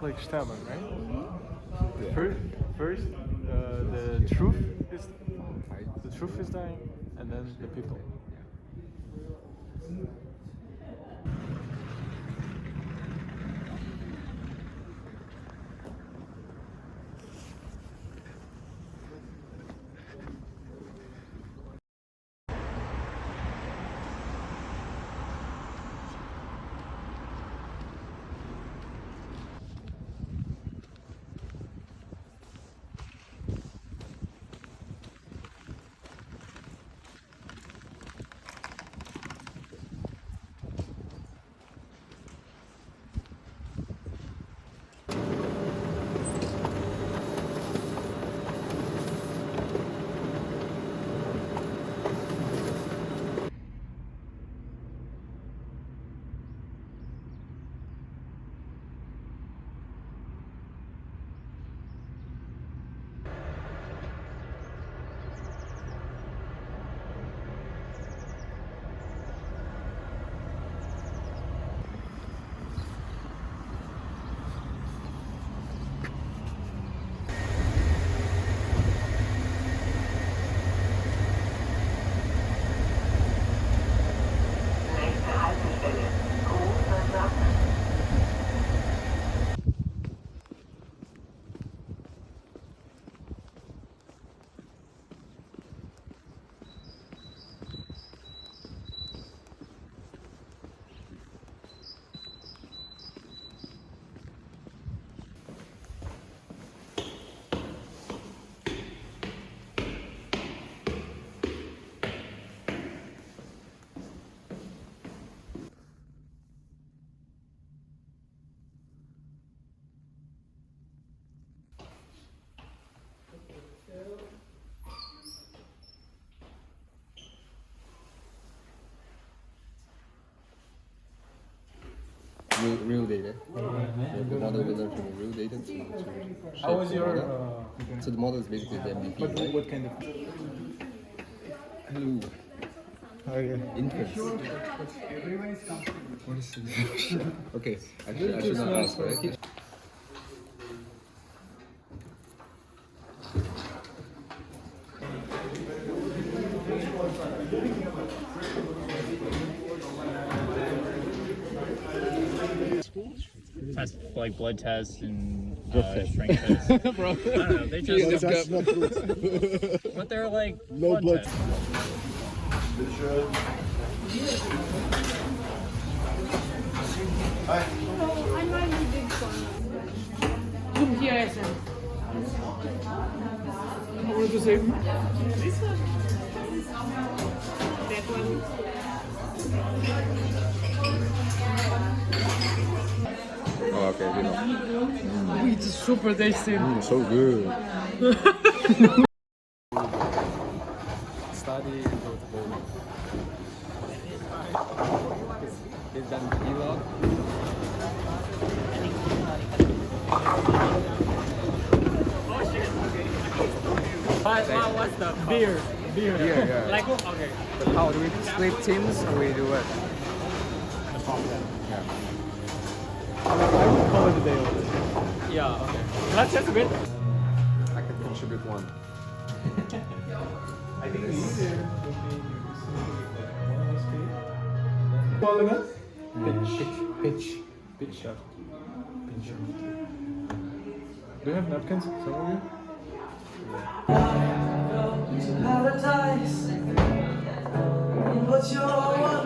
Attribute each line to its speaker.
Speaker 1: like sterben, right? First, the truth is dying, and then the people.
Speaker 2: Real data. The model we learned from real data to
Speaker 1: How was
Speaker 2: shape the
Speaker 1: your?
Speaker 2: model. So the model is basically the MVP, right?
Speaker 1: What kind of?
Speaker 2: Hello.
Speaker 1: Okay.
Speaker 2: Inference. What is this? Okay, I should not ask, right?
Speaker 3: Test like blood tests and strength tests.
Speaker 2: Bro.
Speaker 3: I don't know. They just but they're like
Speaker 2: No blood.
Speaker 3: tests.
Speaker 4: Oh, I might be big one. Zoom here, Essence.
Speaker 1: What was the same?
Speaker 4: This one. That one.
Speaker 2: Oh, okay, you know.
Speaker 1: It's super tasty.
Speaker 2: So good. Study and go to bowling. They've done vlog.
Speaker 3: What's the beer?
Speaker 1: Beer.
Speaker 2: Yeah.
Speaker 3: Like okay.
Speaker 2: But how do we split teams or we do what? Yeah.
Speaker 1: I would call it a day already.
Speaker 3: Yeah. Okay. Let's just wait.
Speaker 2: I can contribute one.
Speaker 1: I think the easier would be one of us pay. Call again? Pitch shot. Do you have napkins? Some of you?
Speaker 5: Paradise, but you're all